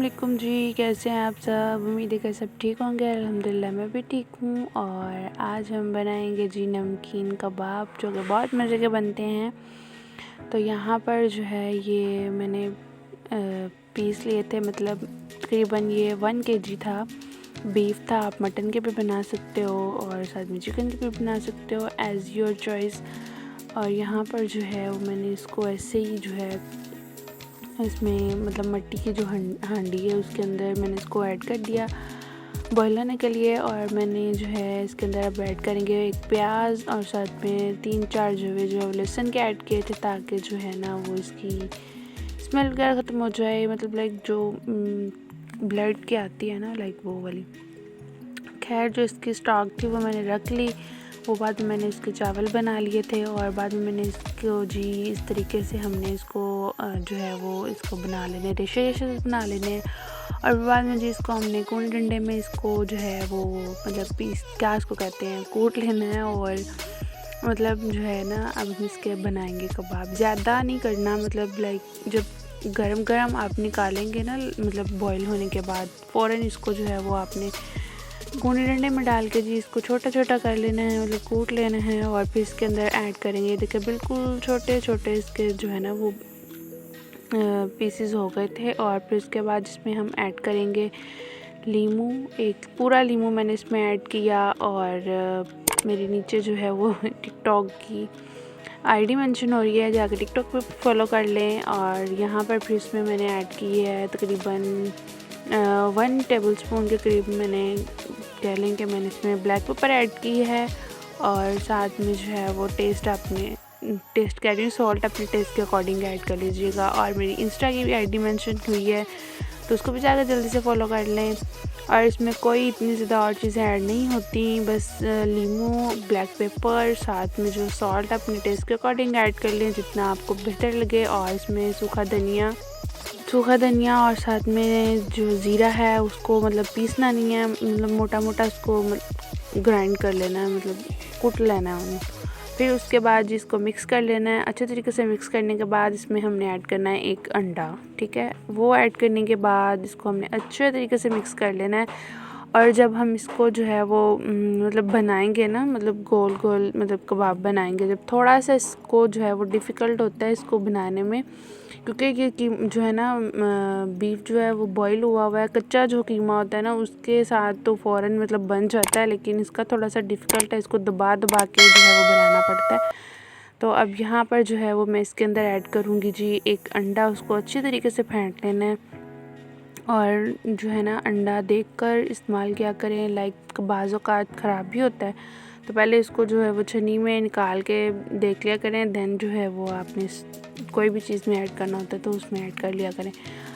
वालेकुम जी, कैसे हैं आप सब? उम्मीद है कि सब ठीक होंगे। अल्हम्दुलिल्लाह मैं भी ठीक हूँ। और आज हम बनाएंगे जी नमकीन कबाब, जो कि बहुत मज़े के बनते हैं। तो यहाँ पर जो है ये मैंने पीस लिए थे, मतलब तकरीबन ये 1 kg था। बीफ था, आप मटन के भी बना सकते हो और साथ में चिकन के भी बना सकते हो, एज़ योर चॉइस। और यहाँ पर जो है वो मैंने इसको ऐसे ही जो है इसमें मतलब मिट्टी की जो हांडी है उसके अंदर मैंने इसको ऐड कर दिया बॉईल होने के लिए। और मैंने जो है इसके अंदर अब ऐड करेंगे एक प्याज और साथ में 3-4 जो लहसुन के ऐड किए थे, ताकि जो है ना वो इसकी स्मेल वगैरह ख़त्म हो जाए, मतलब लाइक जो ब्लड की आती है ना, लाइक वो वाली। खैर जो इसकी स्टॉक थी वो मैंने रख ली। वो बाद में मैंने इसके चावल बना लिए थे और बाद में मैंने इसको जी इस तरीके से हमने इसको जो है वो इसको बना लेने, रेशे बना लेने। और बाद में जी इसको हमने कून डंडे में इसको जो है वो मतलब पीस क्या इसको कहते हैं, कूट लेना है। और मतलब जो है ना अब हम इसके बनाएंगे कबाब। ज़्यादा नहीं करना, मतलब लाइक जब गरम गरम आप निकालेंगे ना, मतलब बॉईल होने के बाद फ़ौरन इसको जो है वो आपने कूनी डंडे में डाल के जी इसको छोटा छोटा कर लेना है, मतलब कूट लेना है। और फिर इसके अंदर ऐड करेंगे, देखिए बिल्कुल छोटे छोटे इसके जो है ना वो पीसेस हो गए थे। और फिर उसके बाद इसमें हम ऐड करेंगे लीमू, एक पूरा लीमू मैंने इसमें ऐड किया। और मेरे नीचे जो है वो टिकटॉक की आईडी मेंशन हो रही है, जाकर टिकटॉक पे फॉलो कर लें। और यहाँ पर फिर इसमें मैंने ऐड की है तकरीबन 1 टेबलस्पून के करीब, मैंने कह लें कि मैंने इसमें ब्लैक पेपर ऐड की है। और साथ में जो है वो टेस्ट कह रही हूँ, सॉल्ट अपने टेस्ट के अकॉर्डिंग ऐड कर लीजिएगा। और मेरी इंस्टा की भी आईडी मेंशन हुई है, तो उसको भी जाकर जल्दी से फॉलो कर लें। और इसमें कोई इतनी ज़्यादा और चीज़ें ऐड नहीं होती, बस लीमू, ब्लैक पेपर, साथ में जो सॉल्ट अपने टेस्ट के अकॉर्डिंग ऐड कर लें जितना आपको बेहतर लगे। और इसमें सूखा धनिया और साथ में जो ज़ीरा है उसको मतलब पीसना नहीं है, मतलब मोटा मोटा उसको ग्राइंड कर लेना है, मतलब कूट लेना है उन्हें। फिर उसके बाद जिसको मिक्स कर लेना है अच्छे तरीके से। मिक्स करने के बाद इसमें हमने ऐड करना है एक अंडा, ठीक है। वो ऐड करने के बाद इसको हमने अच्छे तरीके से मिक्स कर लेना है। और जब हम इसको जो है वो मतलब बनाएंगे ना, मतलब गोल गोल मतलब कबाब बनाएंगे, जब थोड़ा सा इसको जो है वो डिफ़िकल्ट होता है इसको बनाने में, क्योंकि ये जो है ना बीफ जो है वो बॉईल हुआ है, कच्चा जो कीमा होता है ना उसके साथ तो फ़ौरन मतलब बन जाता है, लेकिन इसका थोड़ा सा डिफ़िकल्ट है, इसको दबा दबा के जो है वो बनाना पड़ता है। तो अब यहाँ पर जो है वो मैं इसके अंदर ऐड करूँगी जी एक अंडा, उसको अच्छी तरीके से फेंट लेना है। और जो है ना अंडा देखकर इस्तेमाल किया करें, लाइक बाज़ औक़ात ख़राब भी होता है, तो पहले इसको जो है वो छन्नी में निकाल के देख लिया करें, देन जो है वो आपने कोई भी चीज़ में ऐड करना होता है तो उसमें ऐड कर लिया करें।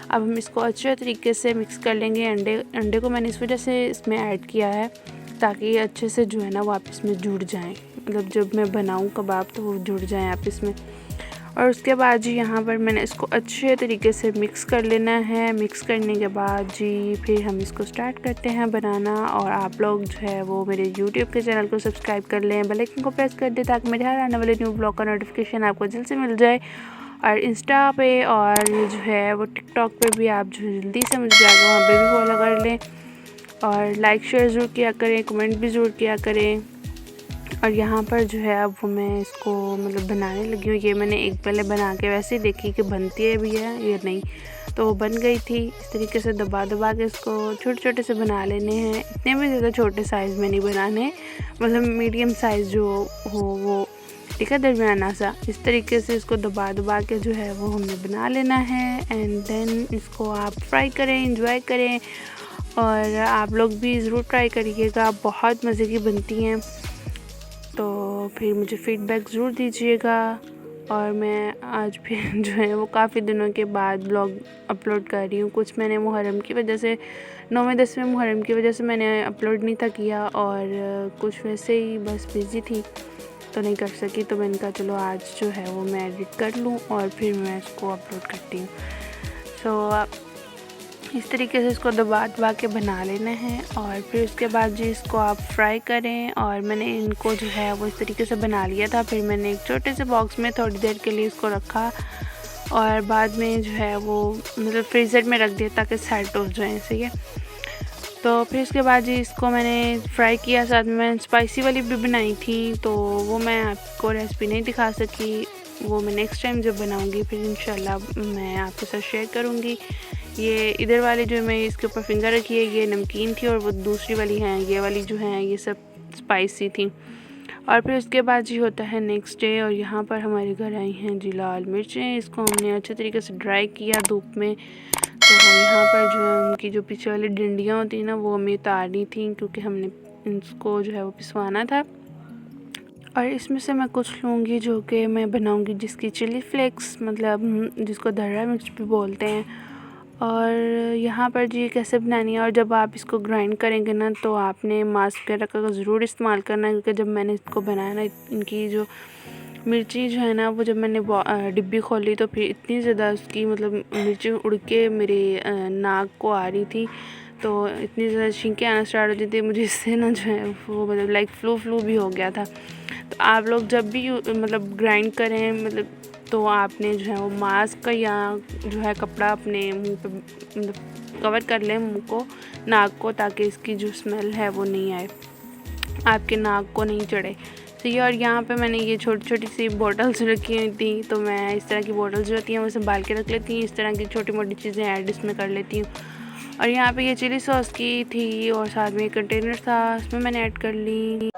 अब हम इसको अच्छे तरीके से मिक्स कर लेंगे। अंडे को मैंने इस वजह से इसमें ऐड किया है ताकि अच्छे से जो है ना वो आपस में जुड़ जाएँ, मतलब जब मैं बनाऊँ कबाब तो वो जुड़ जाएँ आपस में। और उसके बाद जी यहाँ पर मैंने इसको अच्छे तरीके से मिक्स कर लेना है। मिक्स करने के बाद जी फिर हम इसको स्टार्ट करते हैं बनाना। और आप लोग जो है वो मेरे यूट्यूब के चैनल को सब्सक्राइब कर लें, बेल आइकन को प्रेस कर दें ताकि मेरे हर आने वाले न्यू ब्लॉग का नोटिफिकेशन आपको जल्द से मिल जाए। और इंस्टा पे और जो है वो टिकटॉक पे भी आप जो जल्दी से मुझे जाकर वहाँ पे भी फॉलो कर लें। और लाइक शेयर ज़रूर किया करें, कमेंट भी ज़रूर किया करें। और यहाँ पर जो है अब मैं इसको मतलब बनाने लगी हूँ। ये मैंने एक पहले बना के वैसे ही देखी कि बनती है भी है या नहीं, तो वो बन गई थी। इस तरीके से दबा दबा के इसको छोटे छोटे से बना लेने हैं, इतने भी ज़्यादा छोटे साइज़ में नहीं बनाने, मतलब मीडियम साइज़ जो हो वो, ठीक है, दरमियाना सा। इस तरीके से इसको दबा दबा के जो है वो हमें बना लेना है। एंड देन इसको आप फ्राई करें, इंजॉय करें। और आप लोग भी ज़रूर ट्राई करिएगा, बहुत मज़े की बनती हैं। तो फिर मुझे फ़ीडबैक ज़रूर दीजिएगा। और मैं आज फिर जो है वो काफ़ी दिनों के बाद ब्लॉग अपलोड कर रही हूँ। कुछ मैंने मुहर्रम की वजह से 9वें-10वें मुहर्रम की वजह से मैंने अपलोड नहीं था किया, और कुछ वैसे ही बस बिज़ी थी तो नहीं कर सकी। तो मैंने कहा चलो आज जो है वो मैं एडिट कर लूँ और फिर मैं इसको अपलोड करती हूँ। सो इस तरीके से इसको दबा दबा के बना लेना है। और फिर उसके बाद जी इसको आप फ्राई करें। और मैंने इनको जो है वो इस तरीके से बना लिया था। फिर मैंने एक छोटे से बॉक्स में थोड़ी देर के लिए इसको रखा और बाद में जो है वो मतलब फ्रीज़र में रख दिया ताकि सेट हो जाए, सही है। तो फिर उसके बाद जी इसको मैंने फ्राई किया, साथ में मैंने स्पाइसी वाली भी बनाई थी, तो वो मैं आपको रेसिपी नहीं दिखा सकी, वो मैं नेक्स्ट टाइम जब बनाऊंगी फिर इंशाल्लाह मैं आपके साथ शेयर करूंगी। ये इधर वाली जो मैं इसके ऊपर फिंगर रखी है ये नमकीन थी, और वो दूसरी वाली हैं ये वाली जो हैं ये सब स्पाइसी थी। और फिर उसके बाद जी होता है नेक्स्ट डे, और यहाँ पर हमारे घर आई हैं जी लाल मिर्चें। इसको हमने अच्छे तरीके से ड्राई किया धूप में। तो यहाँ पर जो है उनकी जो पीछे वाली डंडियाँ होती हैं ना वो हमें उतारनी थी, क्योंकि हमने इसको जो है वो पिसवाना था। और इसमें से मैं कुछ लूँगी जो कि मैं बनाऊँगी जिसकी चिली फ्लेक्स, मतलब जिसको धरा मिर्च भी बोलते हैं। और यहाँ पर जी कैसे बनानी है, और जब आप इसको ग्राइंड करेंगे ना तो आपने मास्क वगैरह का ज़रूर इस्तेमाल करना है, क्योंकि जब मैंने इसको बनाया ना इनकी जो मिर्ची जो है ना वो जब मैंने डिब्बी खोली तो फिर इतनी ज़्यादा उसकी मतलब मिर्ची उड़ के मेरे नाक को आ रही थी, तो इतनी ज़्यादा छींकें आना स्टार्ट होती थी मुझे, इससे ना जो है वो मतलब लाइक फ्लू भी हो गया था। तो आप लोग जब भी मतलब ग्राइंड करें मतलब तो आपने जो है वो मास्क या जो है कपड़ा अपने मुंह पे मतलब कवर कर लें मुंह को, नाक को, ताकि इसकी जो स्मेल है वो नहीं आए, आपके नाक को नहीं चढ़े। तो ये और यहाँ पे मैंने ये छोटी छोटी सी बॉटल्स रखी हुई थी, तो मैं इस तरह की बॉटल्स जो होती हैं वो संभाल के रख लेती हूँ, इस तरह की छोटी मोटी चीज़ें ऐड इसमें कर लेती हूँ। और यहाँ पे ये चिली सॉस की थी और साथ में एक कंटेनर था उसमें मैंने ऐड कर ली।